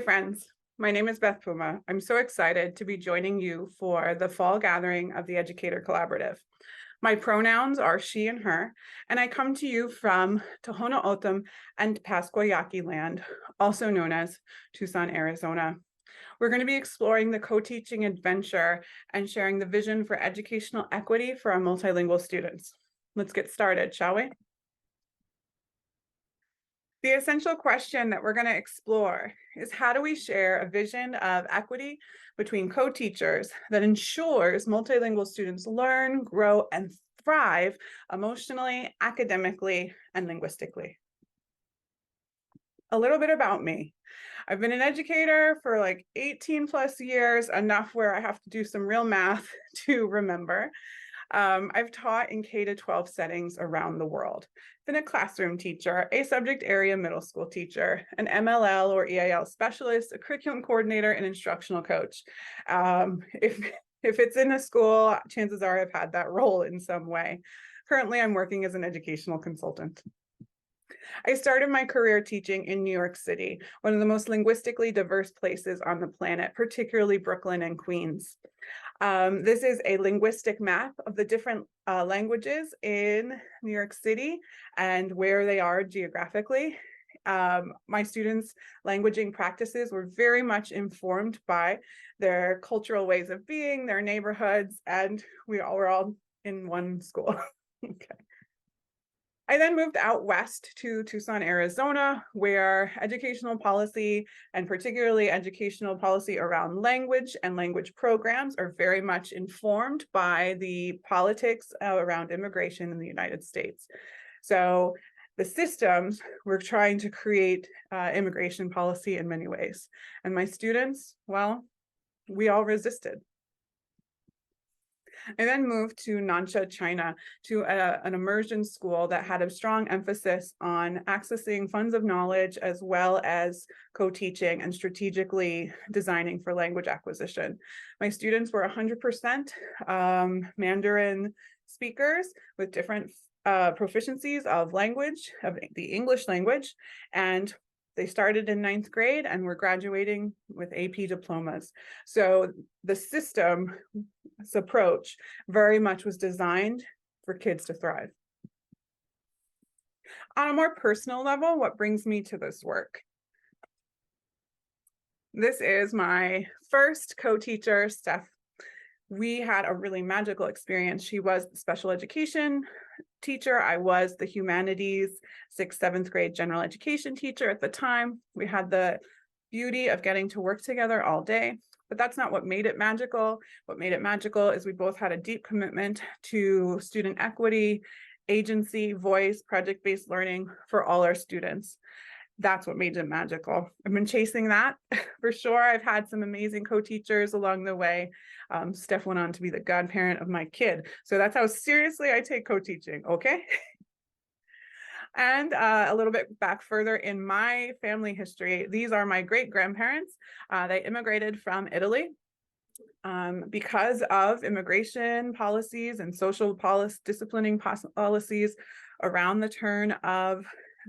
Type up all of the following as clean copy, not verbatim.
friends. My name is Beth Puma. I'm so excited to be joining you for the fall gathering of the Educator Collaborative. My pronouns are she and her, and I come to you from Tohono O'odham and Pascua Yaqui land, also known as Tucson, Arizona. We're going to be exploring the co-teaching adventure and sharing the vision for educational equity for our multilingual students. Let's get started, shall we? The essential question that we're going to explore is, how do we share a vision of equity between co-teachers that ensures multilingual students learn, grow, and thrive emotionally, academically, and linguistically? A little bit about me. I've been an educator for like 18 plus years, enough where I have to do some real math to remember. I've taught in K-12 settings around the world. Been a classroom teacher, a subject area middle school teacher, an MLL or EAL specialist, a curriculum coordinator, and instructional coach. If it's in a school, chances are I've had that role in some way. Currently, I'm working as an educational consultant. I started my career teaching in New York City, one of the most linguistically diverse places on the planet, particularly Brooklyn and Queens. This is a linguistic map of the different languages in New York City and where they are geographically. My students' languaging practices were very much informed by their cultural ways of being, their neighborhoods, and we're all in one school. Okay. I then moved out west to Tucson, Arizona, where educational policy, and particularly educational policy around language and language programs, are very much informed by the politics around immigration in the United States. So the systems were trying to create immigration policy in many ways. And my students, well, we all resisted. I then moved to Nansha, China, to an immersion school that had a strong emphasis on accessing funds of knowledge, as well as co-teaching and strategically designing for language acquisition. My students were 100% Mandarin speakers with different proficiencies of language, of the English language, and they started in 9th grade and were graduating with AP diplomas. So the system's approach very much was designed for kids to thrive. On a more personal level, what brings me to this work? This is my first co-teacher, Steph. We had a really magical experience. She was the special education teacher. I was the humanities 6th, 7th grade general education teacher at the time. We had the beauty of getting to work together all day, but that's not what made it magical. What made it magical is we both had a deep commitment to student equity, agency, voice, project-based learning for all our students. That's what made it magical. I've been chasing that for sure. I've had some amazing co-teachers along the way. Steph went on to be the godparent of my kid. So that's how seriously I take co-teaching, okay? And a little bit back further in my family history, these are my great-grandparents. They immigrated from Italy. Because of immigration policies and social policy, disciplining policies around the turn of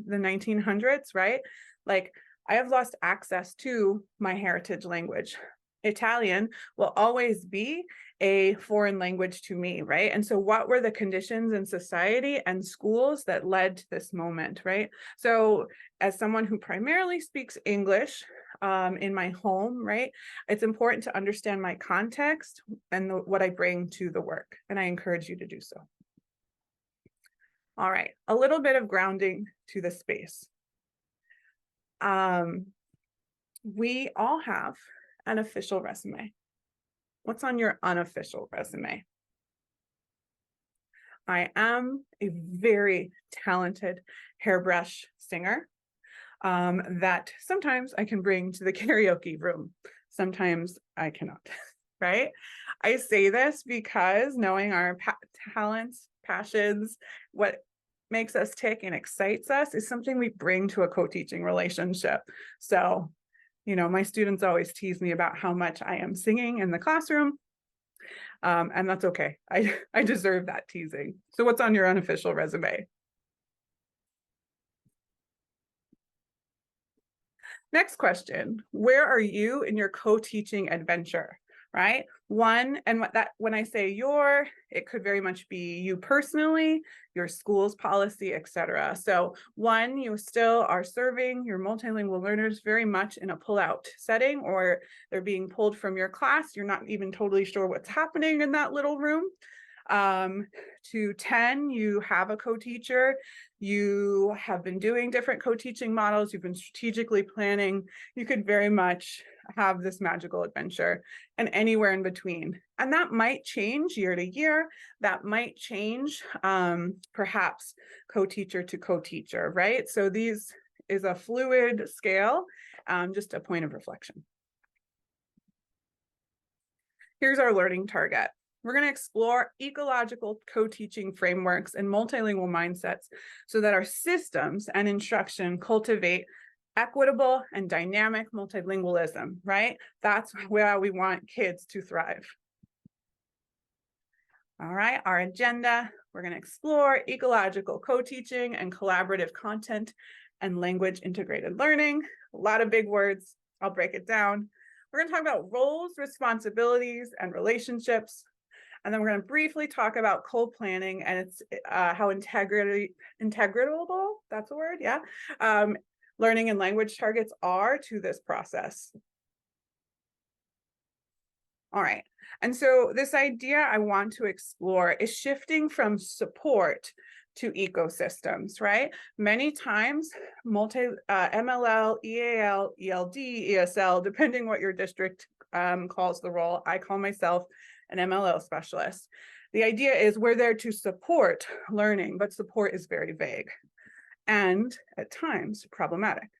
the 1900s, right? Like, I have lost access to my heritage language. Italian will always be a foreign language to me, right? And so what were the conditions in society and schools that led to this moment, right? So as someone who primarily speaks English in my home, right, it's important to understand my context and what I bring to the work, and I encourage you to do so. All right, a little bit of grounding to the space. We all have an official resume. What's on your unofficial resume? I am a very talented hairbrush singer that sometimes I can bring to the karaoke room. Sometimes I cannot, right? I say this because knowing our talents, passions, what makes us tick and excites us is something we bring to a co-teaching relationship. So, you know, my students always tease me about how much I am singing in the classroom, and that's okay. I deserve that teasing. So what's on your unofficial resume? Next question, where are you in your co-teaching adventure, right? And when I say your, it could very much be you personally, your school's policy, etc. So one, you still are serving your multilingual learners very much in a pull-out setting, or they're being pulled from your class. You're not even totally sure what's happening in that little room. To 10, you have a co-teacher, you have been doing different co-teaching models, you've been strategically planning, you could very much have this magical adventure, and anywhere in between. And that might change year to year, that might change perhaps co-teacher to co-teacher, right? So these is a fluid scale, just a point of reflection. Here's our learning target. We're going to explore ecological co-teaching frameworks and multilingual mindsets so that our systems and instruction cultivate equitable and dynamic multilingualism, right? That's where we want kids to thrive. All right, our agenda, we're going to explore ecological co-teaching and collaborative content and language integrated learning. A lot of big words. I'll break it down. We're going to talk about roles, responsibilities, and relationships. And then we're going to briefly talk about co-planning and its how integratable, that's a word, yeah, learning and language targets are to this process. All right, and so this idea I want to explore is shifting from support to ecosystems, right? Many times, MLL, EAL, ELD, ESL, depending what your district calls the role, I call myself an MLL specialist. The idea is we're there to support learning, but support is very vague and at times problematic.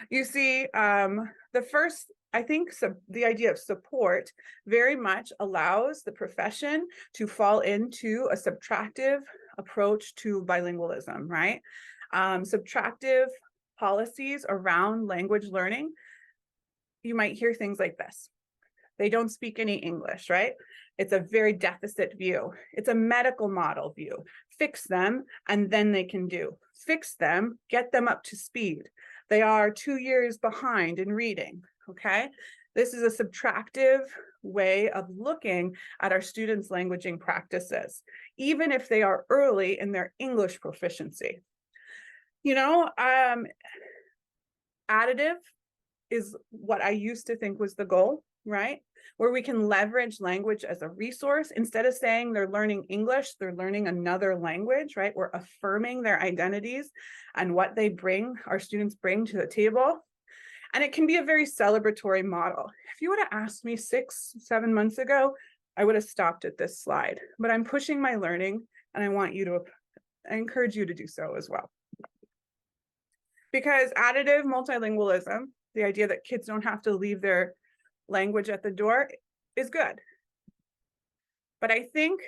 You see, I think the idea of support very much allows the profession to fall into a subtractive approach to bilingualism, right? Subtractive policies around language learning, you might hear things like this. They don't speak any English, right? It's a very deficit view. It's a medical model view. Fix them, and then they can do. Fix them, get them up to speed. They are 2 years behind in reading, okay? This is a subtractive way of looking at our students' languaging practices, even if they are early in their English proficiency. You know, additive is what I used to think was the goal, right? Where we can leverage language as a resource. Instead of saying they're learning English, they're learning another language, right? We're affirming their identities and what they bring, our students bring to the table. And it can be a very celebratory model. If you would have asked me 6-7 months ago, I would have stopped at this slide, but I'm pushing my learning and I encourage you to do so as well. Because additive multilingualism, the idea that kids don't have to leave their language at the door, is good. But I think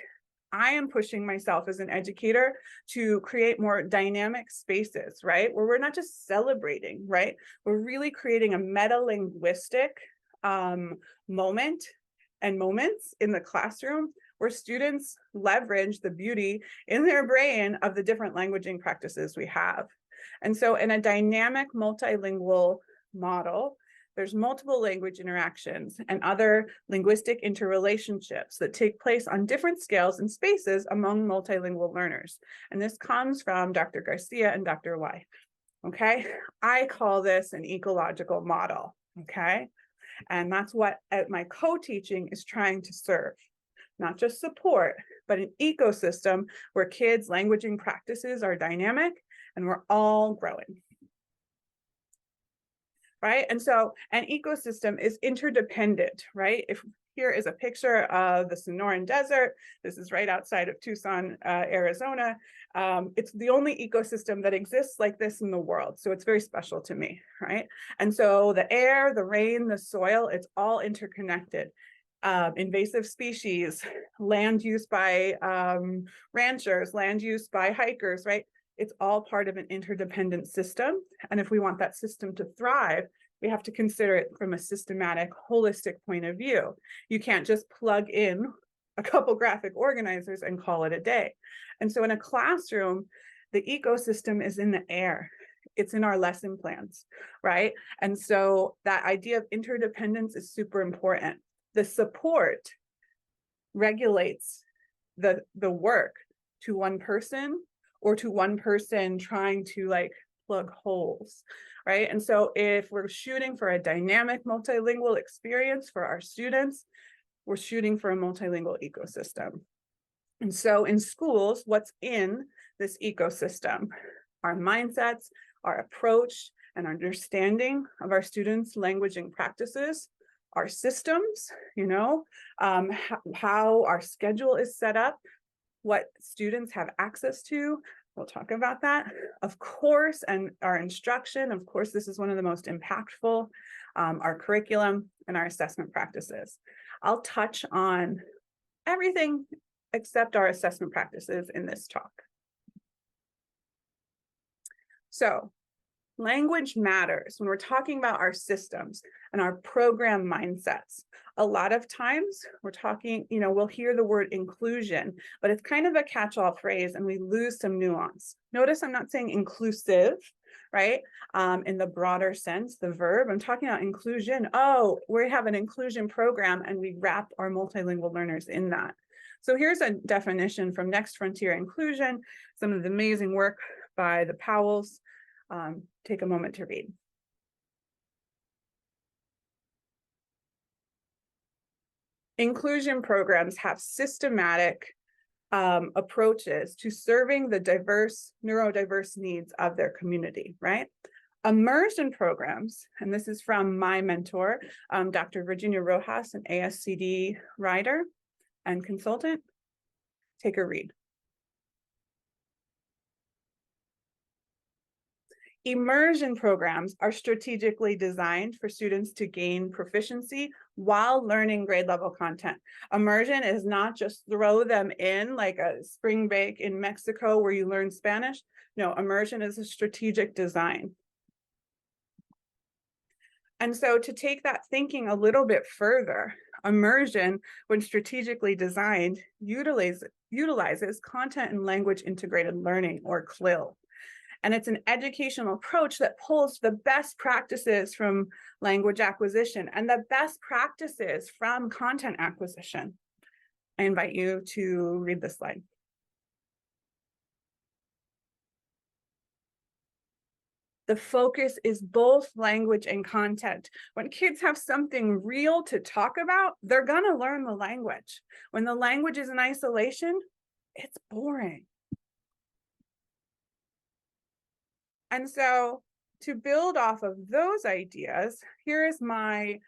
I am pushing myself as an educator to create more dynamic spaces, right? Where we're not just celebrating, right? We're really creating a meta-linguistic moment and moments in the classroom where students leverage the beauty in their brain of the different languaging practices we have. And so in a dynamic multilingual model, there's multiple language interactions and other linguistic interrelationships that take place on different scales and spaces among multilingual learners. And this comes from Dr. Garcia and Dr. Y. Okay, I call this an ecological model. Okay, and that's what my co-teaching is trying to serve. Not just support, but an ecosystem where kids' languaging practices are dynamic and we're all growing. Right? And so an ecosystem is interdependent, right? If here is a picture of the Sonoran Desert. This is right outside of Tucson, Arizona. It's the only ecosystem that exists like this in the world. So it's very special to me, right? And so the air, the rain, the soil, it's all interconnected. Invasive species, land use by ranchers, land use by hikers, right? It's all part of an interdependent system. And if we want that system to thrive, we have to consider it from a systematic, holistic point of view. You can't just plug in a couple graphic organizers and call it a day. And so in a classroom, the ecosystem is in the air. it's in our lesson plans, right? And so that idea of interdependence is super important. The support regulates the work to one person, or to one person trying to like plug holes, right? And so if we're shooting for a dynamic multilingual experience for our students, we're shooting for a multilingual ecosystem. And so in schools, what's in this ecosystem? Our mindsets, our approach, and understanding of our students' languaging practices, our systems, how our schedule is set up, what students have access to. We'll talk about that, of course, and our instruction. Of course, this is one of the most impactful, our curriculum and our assessment practices. I'll touch on everything except our assessment practices in this talk. So, language matters when we're talking about our systems and our program mindsets. A lot of times we're talking, we'll hear the word inclusion, but it's kind of a catch-all phrase and we lose some nuance. Notice I'm not saying inclusive, right? In the broader sense, the verb, I'm talking about inclusion. Oh, we have an inclusion program and we wrap our multilingual learners in that. So here's a definition from Next Frontier Inclusion, some of the amazing work by the Powells. Take a moment to read. Inclusion programs have systematic approaches to serving the diverse, neurodiverse needs of their community, right? Immersion programs, and this is from my mentor, Dr. Virginia Rojas, an ASCD writer and consultant. Take a read. Immersion programs are strategically designed for students to gain proficiency while learning grade level content. Immersion is not just throw them in like a spring break in Mexico where you learn Spanish. No, immersion is a strategic design. And so to take that thinking a little bit further, immersion, when strategically designed, utilizes content and language integrated learning, or CLIL. And it's an educational approach that pulls the best practices from language acquisition and the best practices from content acquisition. I invite you to read this slide. The focus is both language and content. When kids have something real to talk about, they're gonna learn the language. When the language is in isolation, it's boring. And so to build off of those ideas, here is my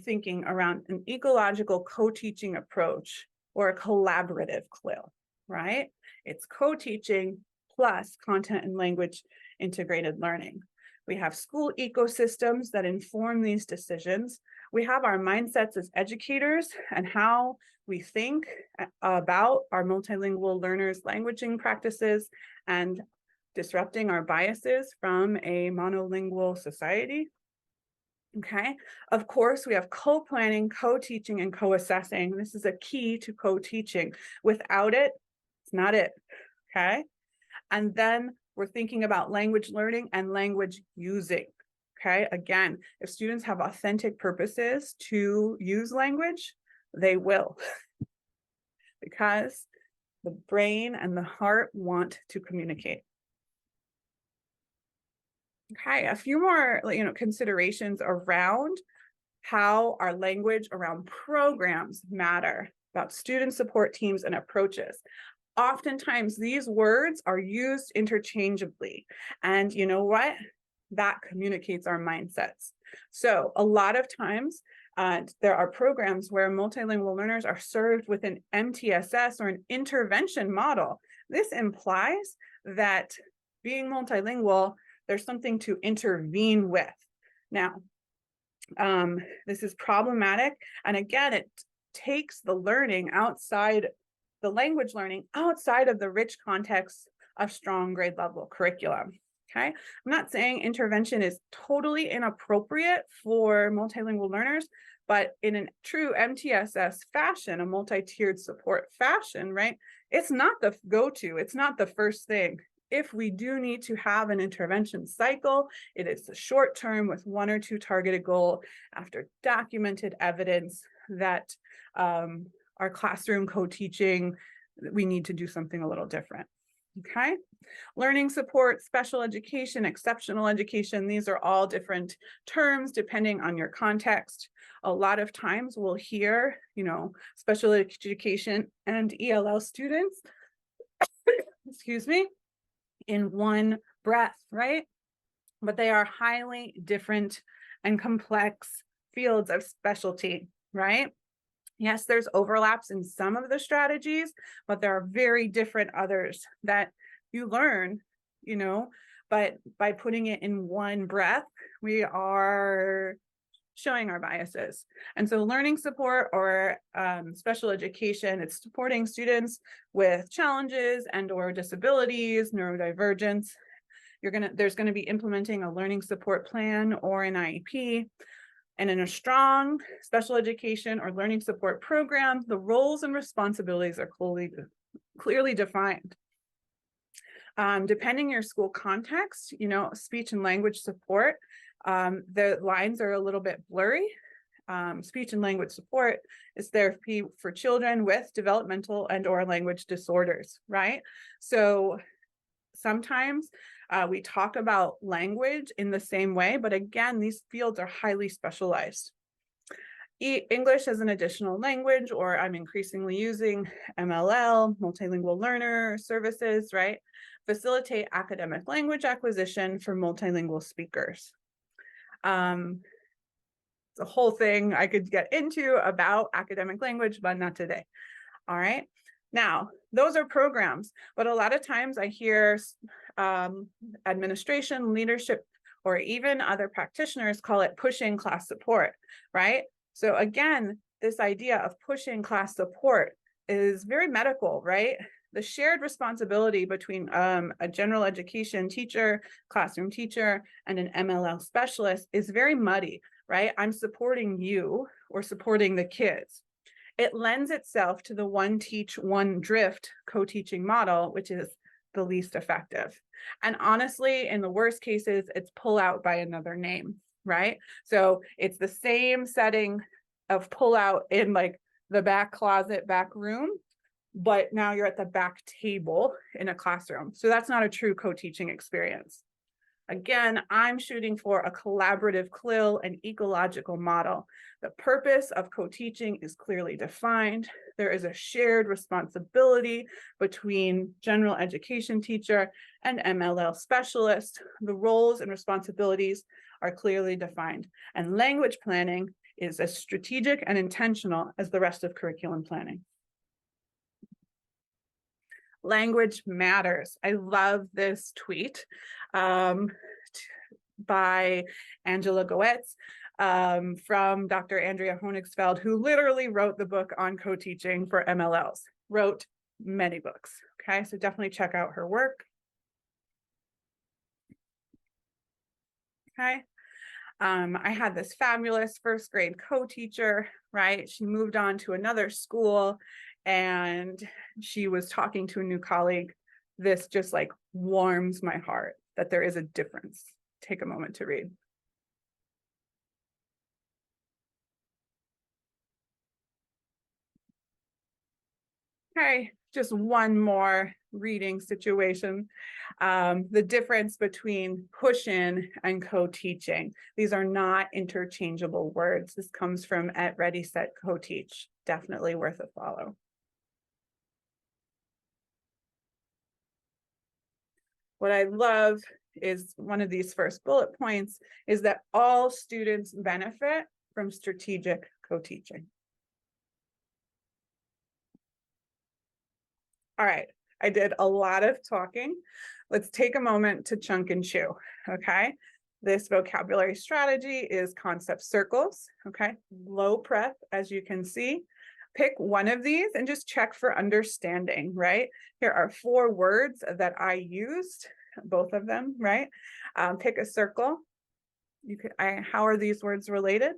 thinking around an ecological co-teaching approach, or a collaborative CLIL, right? It's co-teaching plus content and language integrated learning. We have school ecosystems that inform these decisions. We have our mindsets as educators and how we think about our multilingual learners' languaging practices and disrupting our biases from a monolingual society. Okay, of course, we have co-planning, co-teaching, and co-assessing. This is a key to co-teaching. Without it, it's not it, okay? And then we're thinking about language learning and language using, okay? Again, if students have authentic purposes to use language, they will, because the brain and the heart want to communicate. Okay, a few more considerations around how our language around programs matter, about student support teams and approaches. Oftentimes these words are used interchangeably, and you know what? That communicates our mindsets. So a lot of times there are programs where multilingual learners are served with an MTSS or an intervention model. This implies that being multilingual, there's something to intervene with. Now, this is problematic. And again, it takes the learning outside, the language learning outside of the rich context of strong grade level curriculum. Okay, I'm not saying intervention is totally inappropriate for multilingual learners, but in a true MTSS fashion, a multi-tiered support fashion, right? It's not the go-to, it's not the first thing. If we do need to have an intervention cycle, it is a short term with 1 or 2 targeted goals after documented evidence that our classroom co-teaching, we need to do something a little different. Okay. Learning support, special education, exceptional education, these are all different terms depending on your context. A lot of times we'll hear, special education and ELL students, excuse me, in one breath, right? But they are highly different and complex fields of specialty, right? Yes, there's overlaps in some of the strategies, but there are very different others that you learn, but by putting it in one breath, we are showing our biases. And so learning support or special education, it's supporting students with challenges and or disabilities, neurodivergence. There's going to be implementing a learning support plan or an IEP. And in a strong special education or learning support program, the roles and responsibilities are clearly defined. Depending your school context, speech and language support, the lines are a little bit blurry. Speech and language support is therapy for children with developmental and or language disorders, right? So sometimes we talk about language in the same way, but again, these fields are highly specialized. English as an additional language, or I'm increasingly using MLL, multilingual learner services, right? Facilitate academic language acquisition for multilingual speakers. It's a whole thing I could get into about academic language, but not today. All right. Now, those are programs, but a lot of times I hear administration, leadership, or even other practitioners call it pushing class support, right? So again, this idea of pushing class support is very medical, right? The shared responsibility between a general education teacher, classroom teacher, and an MLL specialist is very muddy, right? I'm supporting you or supporting the kids. It lends itself to the one teach, one drift co-teaching model, which is the least effective. And honestly, in the worst cases, it's pull out by another name, right? So it's the same setting of pull out in like the back closet, back room, but now you're at the back table in a classroom. So that's not a true co-teaching experience. Again, I'm shooting for a collaborative CLIL and ecological model. The purpose of co-teaching is clearly defined. There is a shared responsibility between general education teacher and MLL specialist. The roles and responsibilities are clearly defined. And language planning is as strategic and intentional as the rest of curriculum planning. Language matters. I love this tweet by Angela Goetz from Dr. Andrea Honigsfeld, who literally wrote the book on co-teaching for MLLs, wrote many books. Okay, so definitely check out her work. Okay. I had this fabulous first grade co-teacher, right? She moved on to another school and she was talking to a new colleague. This just like warms my heart that there is a difference. Take a moment to read. Okay, just one more reading situation. The difference between push-in and co-teaching. These are not interchangeable words. This comes from at Ready, Set, Co-Teach. Definitely worth a follow. What I love is one of these first bullet points is that all students benefit from strategic co-teaching. All right, I did a lot of talking. Let's take a moment to chunk and chew, okay? This vocabulary strategy is concept circles, okay? Low prep, as you can see. Pick one of these and just check for understanding, right? Here are 4 words that I used, both of them, right? Pick a circle. How are these words related?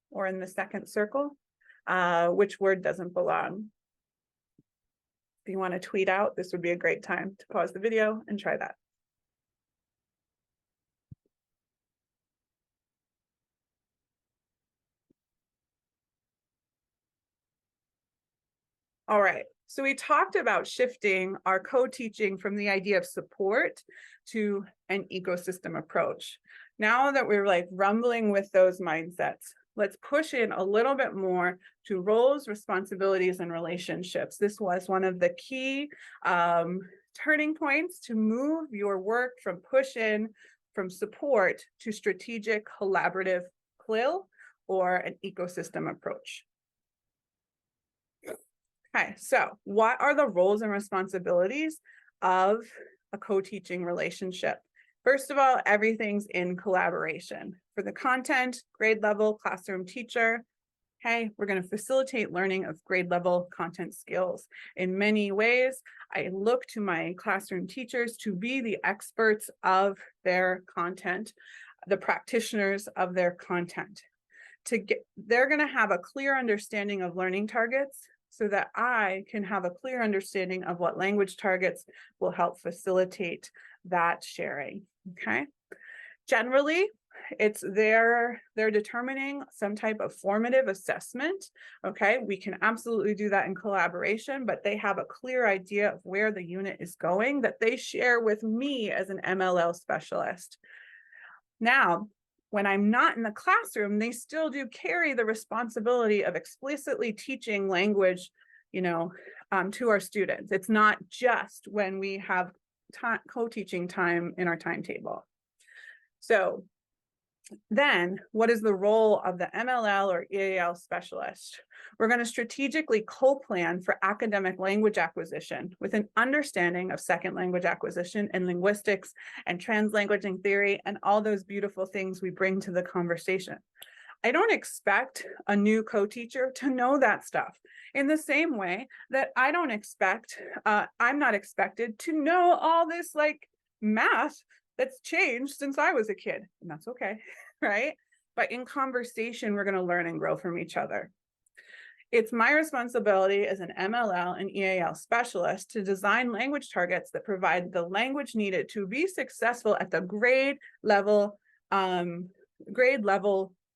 Or in the second circle, which word doesn't belong? If you want to tweet out, this would be a great time to pause the video and try that. All right, so we talked about shifting our co-teaching from the idea of support to an ecosystem approach. Now that we're like rumbling with those mindsets, let's push in a little bit more to roles, responsibilities, and relationships. This was one of the key turning points to move your work from push-in, from support to strategic collaborative CLIL or an ecosystem approach. Okay, so what are the roles and responsibilities of a co-teaching relationship? First of all, everything's in collaboration. For the content, grade level, classroom teacher, okay, we're going to facilitate learning of grade level content skills. In many ways, I look to my classroom teachers to be the experts of their content, the practitioners of their content. They're going to have a clear understanding of learning targets so that I can have a clear understanding of what language targets will help facilitate that sharing, okay? Generally, they're determining some type of formative assessment, okay? We can absolutely do that in collaboration, but they have a clear idea of where the unit is going that they share with me as an MLL specialist. Now, when I'm not in the classroom, they still do carry the responsibility of explicitly teaching language, to our students. It's not just when we have co-teaching time in our timetable. So then what is the role of the MLL or EAL specialist? We're going to strategically co-plan for academic language acquisition with an understanding of second language acquisition and linguistics and translanguaging theory and all those beautiful things we bring to the conversation. I don't expect a new co-teacher to know that stuff in the same way that I'm not expected to know all this like math that's changed since I was a kid, and that's okay, right? But in conversation, we're going to learn and grow from each other. It's my responsibility as an MLL and EAL specialist to design language targets that provide the language needed to be successful at the grade level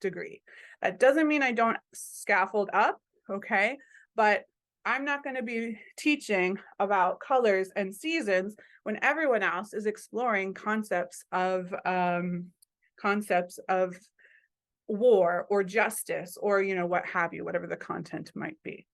degree. That doesn't mean I don't scaffold up, okay? But I'm not going to be teaching about colors and seasons when everyone else is exploring concepts of war or justice or what have you, whatever the content might be.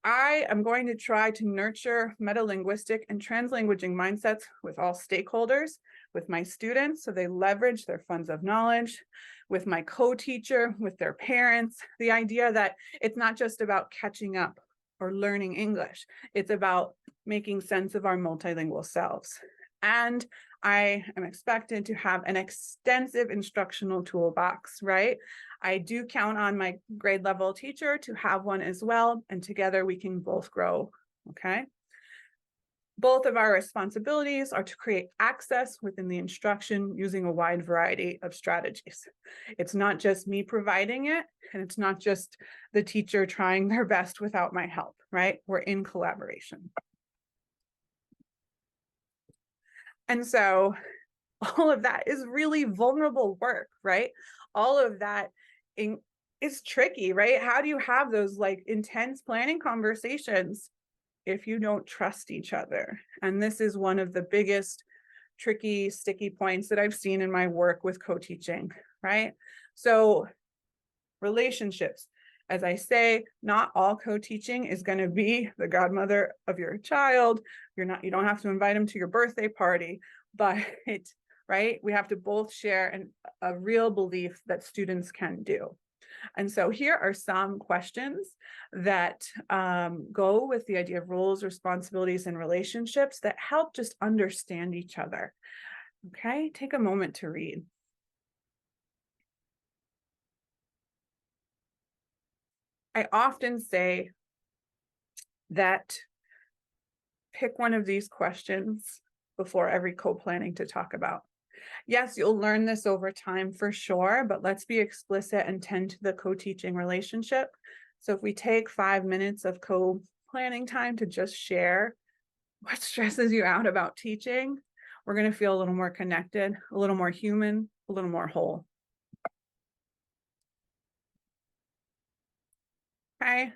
I am going to try to nurture metalinguistic and translanguaging mindsets with all stakeholders, with my students, so they leverage their funds of knowledge, with my co-teacher, with their parents, the idea that it's not just about catching up or learning English, it's about making sense of our multilingual selves. And I am expected to have an extensive instructional toolbox, right? I do count on my grade level teacher to have one as well, and together we can both grow, okay? Both of our responsibilities are to create access within the instruction using a wide variety of strategies. It's not just me providing it, and it's not just the teacher trying their best without my help, right? We're in collaboration. And so all of that is really vulnerable work, right? All of that is tricky, right? How do you have those like intense planning conversations if you don't trust each other? And this is one of the biggest tricky, sticky points that I've seen in my work with co-teaching, right? So relationships, as I say, not all co-teaching is going to be the godmother of your child. You don't have to invite them to your birthday party, but right? We have to both share a real belief that students can do. And so here are some questions that go with the idea of roles, responsibilities, and relationships that help just understand each other. Okay, take a moment to read. I often say that pick one of these questions before every co-planning to talk about. Yes, you'll learn this over time for sure, but let's be explicit and tend to the co-teaching relationship. So if we take 5 minutes of co-planning time to just share what stresses you out about teaching, we're going to feel a little more connected, a little more human, a little more whole. Okay,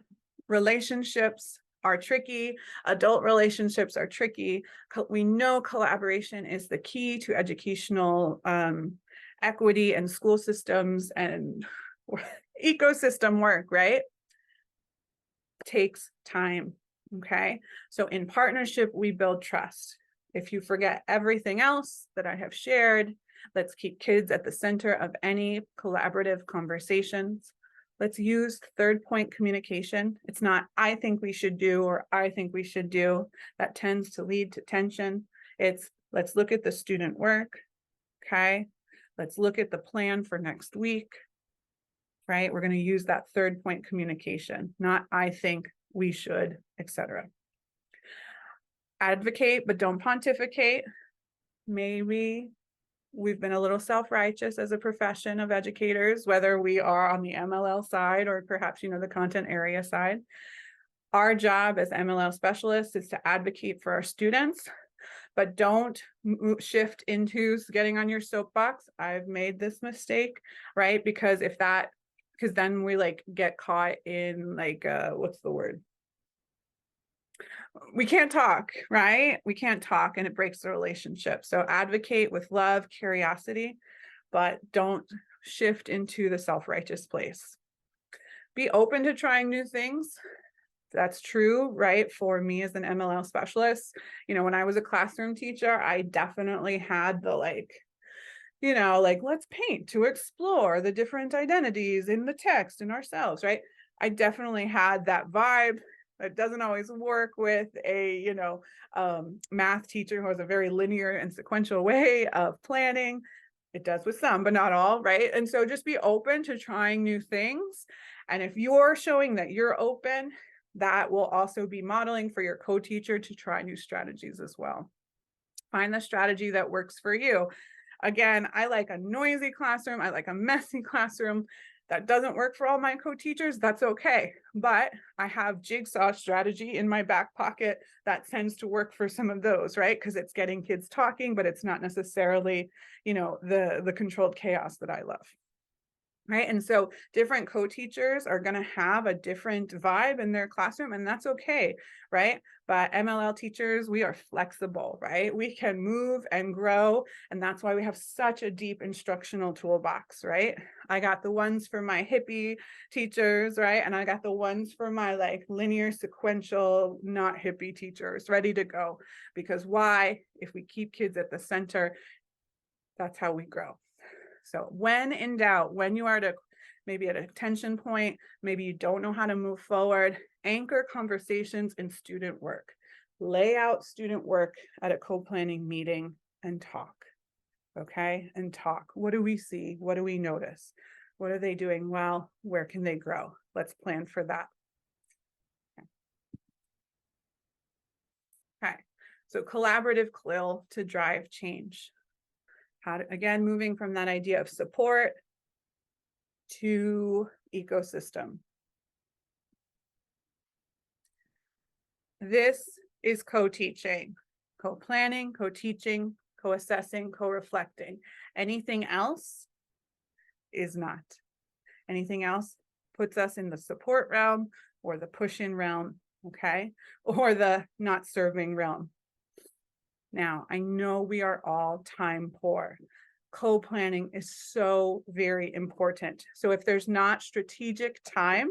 Relationships are tricky. Adult relationships are tricky. We know collaboration is the key to educational equity and school systems and ecosystem work, right? Takes time. Okay. So in partnership, we build trust. If you forget everything else that I have shared, let's keep kids at the center of any collaborative conversations. Let's use third point communication. It's not, I think we should do, or I think we should do. That tends to lead to tension. It's, let's look at the student work. Okay. Let's look at the plan for next week. Right? We're going to use that third point communication, not I think we should, etc. Advocate, but don't pontificate. Maybe we've been a little self-righteous as a profession of educators, whether we are on the MLL side or perhaps, the content area side. Our job as MLL specialists is to advocate for our students, but don't shift into getting on your soapbox. I've made this mistake, right? Because then we get caught in what's the word? We can't talk, right? We can't talk and it breaks the relationship. So advocate with love, curiosity, but don't shift into the self-righteous place. Be open to trying new things. That's true, right? For me as an MLL specialist, when I was a classroom teacher, I definitely had the let's paint to explore the different identities in the text and ourselves, right? I definitely had that vibe. It doesn't always work with a, math teacher who has a very linear and sequential way of planning. It does with some, but not all, right? And so just be open to trying new things. And if you're showing that you're open, that will also be modeling for your co-teacher to try new strategies as well. Find the strategy that works for you. Again, I like a noisy classroom. I like a messy classroom. That doesn't work for all my co-teachers. That's okay. But I have jigsaw strategy in my back pocket that tends to work for some of those, right? Because it's getting kids talking, but it's not necessarily, the controlled chaos that I love. Right. And so different co-teachers are going to have a different vibe in their classroom, and that's okay. Right. But MLL teachers, we are flexible, right? We can move and grow. And that's why we have such a deep instructional toolbox, right? I got the ones for my hippie teachers, right? And I got the ones for my linear, sequential, not hippie teachers ready to go. Because why? If we keep kids at the center, that's how we grow. So when in doubt, when you are maybe at a tension point, maybe you don't know how to move forward, anchor conversations in student work. Lay out student work at a co-planning meeting and talk, okay? And talk. What do we see? What do we notice? What are they doing well? Where can they grow? Let's plan for that. Okay, so collaborative CLIL to drive change. Again, moving from that idea of support to ecosystem. This is co-teaching, co-planning, co-teaching, co-assessing, co-reflecting. Anything else is not. Anything else puts us in the support realm or the push-in realm, okay? Or the not serving realm. Now, I know we are all time poor. Co-planning is so very important. So if there's not strategic time,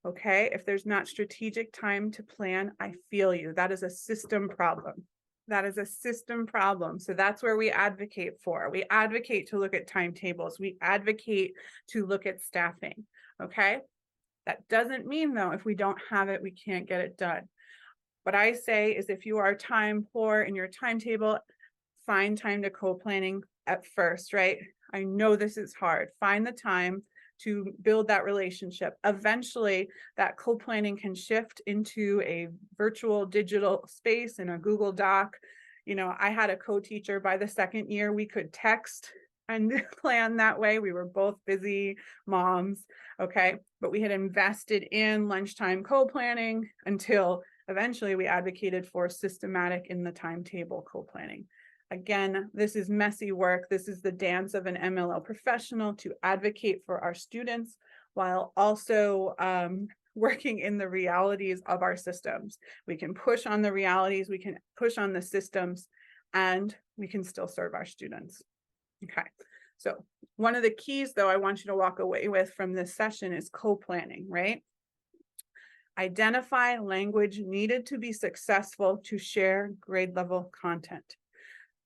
okay, if there's not strategic time to plan, I feel you. That is a system problem. That is a system problem. So that's where we advocate for. We advocate to look at timetables. We advocate to look at staffing, okay? That doesn't mean, though, if we don't have it, we can't get it done. What I say is if you are time poor in your timetable, find time to co-planning at first, right? I know this is hard. Find the time to build that relationship. Eventually, that co-planning can shift into a virtual digital space in a Google Doc. I had a co-teacher by the second year, we could text and plan that way. We were both busy moms, okay? But we had invested in lunchtime co-planning until eventually we advocated for systematic in the timetable co-planning. Again, this is messy work. This is the dance of an MLL professional to advocate for our students while also working in the realities of our systems. We can push on the realities, we can push on the systems, and we can still serve our students. Okay, so one of the keys, though, I want you to walk away with from this session is co-planning, right? Identify language needed to be successful to share grade level content.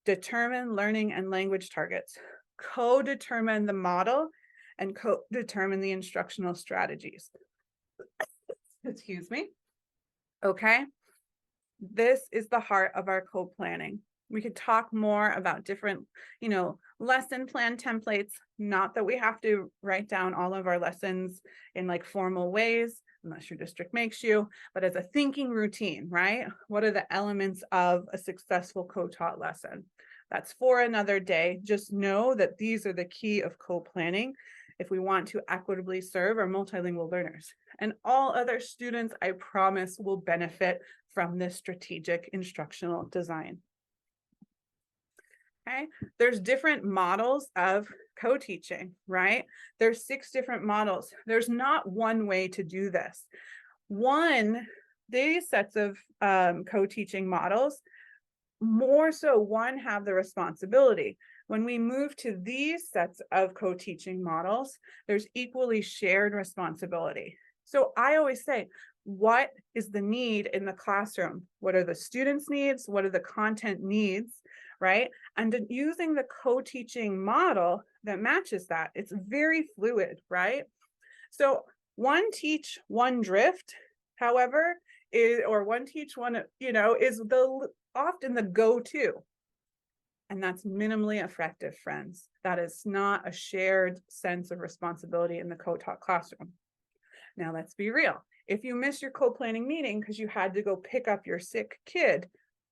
Determine learning and language targets. Co-determine the model and co-determine the instructional strategies. Excuse me. Okay. This is the heart of our co-planning. We could talk more about different, lesson plan templates, not that we have to write down all of our lessons in like formal ways, unless your district makes you, but as a thinking routine, right? What are the elements of a successful co-taught lesson? That's for another day. Just know that these are the key of co-planning if we want to equitably serve our multilingual learners. And all other students, I promise, will benefit from this strategic instructional design. Okay, there's different models of co-teaching, right? There's 6 different models. There's not one way to do this. These sets of co-teaching models, more so one have the responsibility. When we move to these sets of co-teaching models, there's equally shared responsibility. So I always say, what is the need in the classroom? What are the students' needs? What are the content needs, right? And using the co-teaching model that matches that, it's very fluid, right? So one teach, one drift, however, or one teach, one, is often the go-to. And that's minimally effective, friends. That is not a shared sense of responsibility in the co-taught classroom. Now, let's be real. If you miss your co-planning meeting because you had to go pick up your sick kid,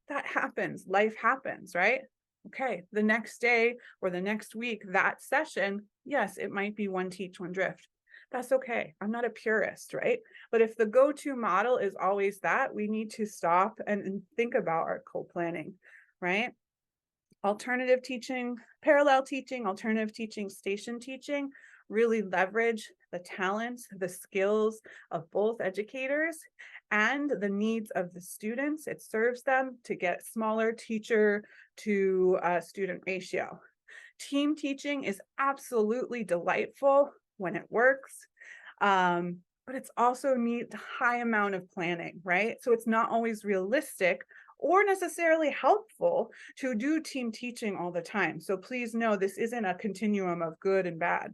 that happens. Life happens, right? Okay, the next day or the next week, that session, yes, it might be one teach, one drift. That's okay. I'm not a purist, right? But if the go-to model is always that, we need to stop and think about our co-planning, right? Alternative teaching, parallel teaching, alternative teaching, station teaching really leverage the talents, the skills of both educators and the needs of the students. It serves them to get smaller teacher to student ratio. Team teaching is absolutely delightful when it works, but it's also needs a high amount of planning, right? So it's not always realistic or necessarily helpful to do team teaching all the time. So please know this isn't a continuum of good and bad.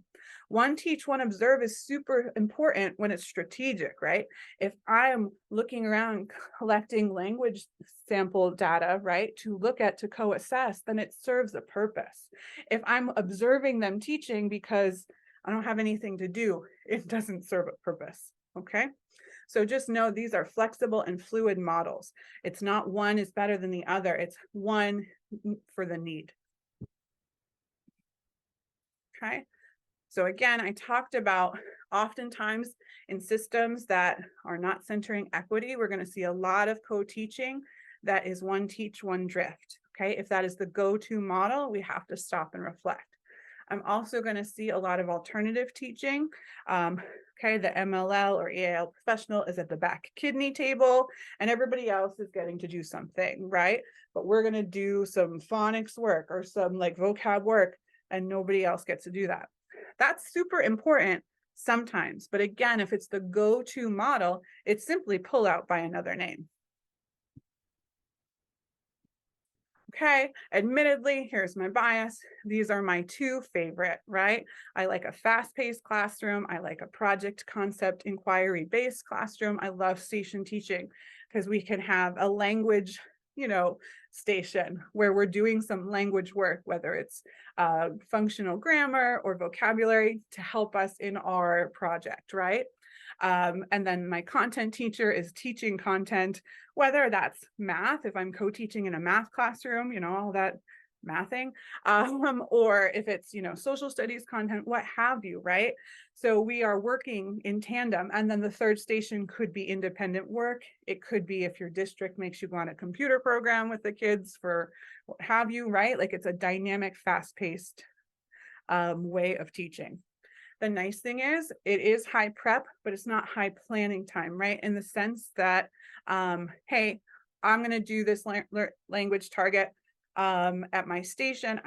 One teach, one observe is super important when it's strategic, right? If I'm looking around collecting language sample data, right, to look at to co-assess, then it serves a purpose. If I'm observing them teaching because I don't have anything to do, it doesn't serve a purpose, okay? So just know these are flexible and fluid models. It's not one is better than the other. It's one for the need. Okay. So again, I talked about oftentimes in systems that are not centering equity, we're going to see a lot of co-teaching that is one teach, one drift. Okay. If that is the go-to model, we have to stop and reflect. I'm also going to see a lot of alternative teaching. Okay, the MLL or EAL professional is at the back kidney table and everybody else is getting to do something, right? But we're going to do some phonics work or some like vocab work and nobody else gets to do that. That's super important sometimes. But again, if it's the go-to model, it's simply pull out by another name. Okay, admittedly, here's my bias. These are my 2 favorite, right? I like a fast-paced classroom. I like a project concept inquiry-based classroom. I love station teaching because we can have a language, station where we're doing some language work, whether it's functional grammar or vocabulary to help us in our project, right? And then my content teacher is teaching content, whether that's math, if I'm co-teaching in a math classroom, all that mathing, or if it's, social studies content, what have you, right? So we are working in tandem. And then the third station could be independent work. It could be if your district makes you go on a computer program with the kids for what have you, right? Like it's a dynamic, fast-paced way of teaching. The nice thing is it is high prep, but it's not high planning time, right? In the sense that, hey, I'm going to do this language target at my station.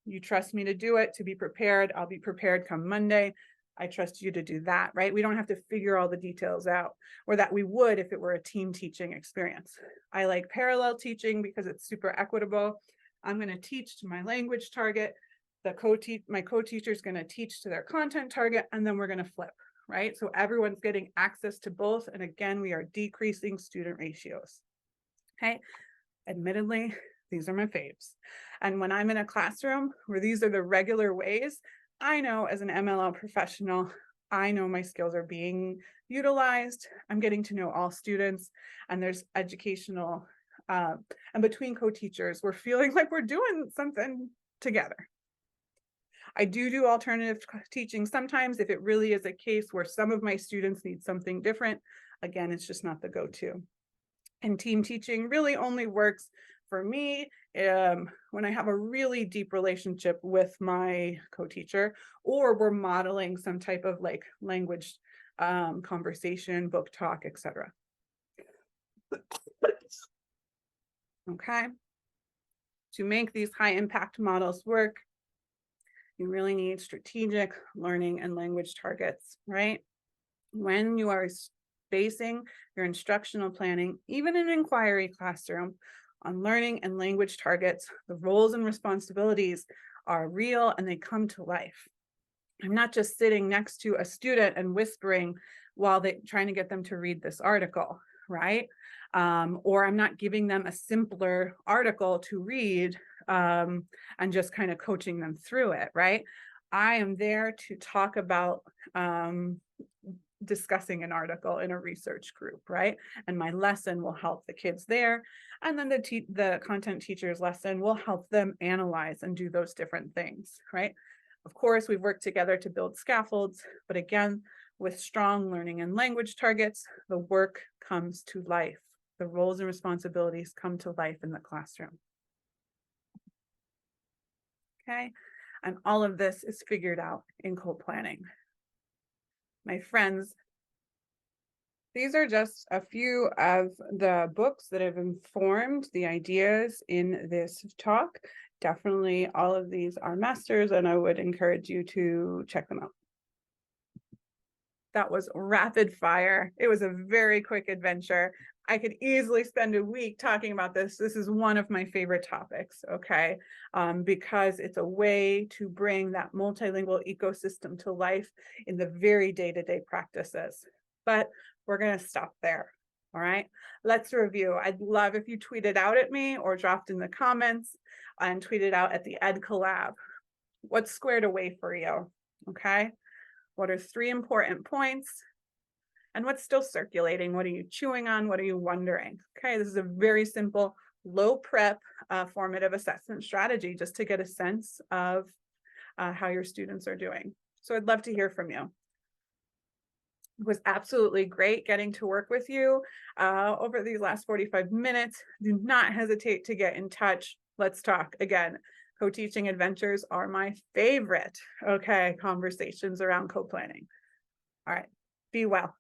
You trust me to do it, to be prepared. I'll be prepared come Monday. I trust you to do that, right? We don't have to figure all the details out, or that we would if it were a team teaching experience. I like parallel teaching because it's super equitable. I'm going to teach to my language target. My co-teacher is going to teach to their content target, and then we're going to flip, right? So everyone's getting access to both. And again, we are decreasing student ratios. Okay. Admittedly, these are my faves. And when I'm in a classroom where these are the regular ways, I know as an MLL professional, I know my skills are being utilized. I'm getting to know all students, and there's educational, and between co-teachers, we're feeling like we're doing something together. I do alternative teaching sometimes if it really is a case where some of my students need something different. Again, it's just not the go-to. And team teaching really only works for me when I have a really deep relationship with my co-teacher, or we're modeling some type of like language conversation, book talk, etc. Okay. To make these high impact models work, you really need strategic learning and language targets, right? When you are basing your instructional planning, even in an inquiry classroom, on learning and language targets, the roles and responsibilities are real and they come to life. I'm not just sitting next to a student and whispering while they're trying to get them to read this article, right? Or I'm not giving them a simpler article to read and just kind of coaching them through it, right? I am there to talk about discussing an article in a research group, right? And my lesson will help the kids there. And then the content teacher's lesson will help them analyze and do those different things, right? Of course, we've worked together to build scaffolds, but again, with strong learning and language targets, the work comes to life. The roles and responsibilities come to life in the classroom. Okay, and all of this is figured out in co-planning. My friends, these are just a few of the books that have informed the ideas in this talk. Definitely all of these are masters, and I would encourage you to check them out. That was rapid fire. It was a very quick adventure. I could easily spend a week talking about this. This is one of my favorite topics, okay? Because it's a way to bring that multilingual ecosystem to life in the very day-to-day practices. But we're gonna stop there, all right? Let's review. I'd love if you tweeted out at me or dropped in the comments and tweeted out at the Ed Collab. What's squared away for you, okay? What are 3 important points? And what's still circulating? What are you chewing on? What are you wondering? Okay, this is a very simple, low prep formative assessment strategy just to get a sense of how your students are doing. So I'd love to hear from you. It was absolutely great getting to work with you over these last 45 minutes. Do not hesitate to get in touch. Let's talk again. Co-teaching adventures are my favorite, okay, conversations around co-planning. All right, be well.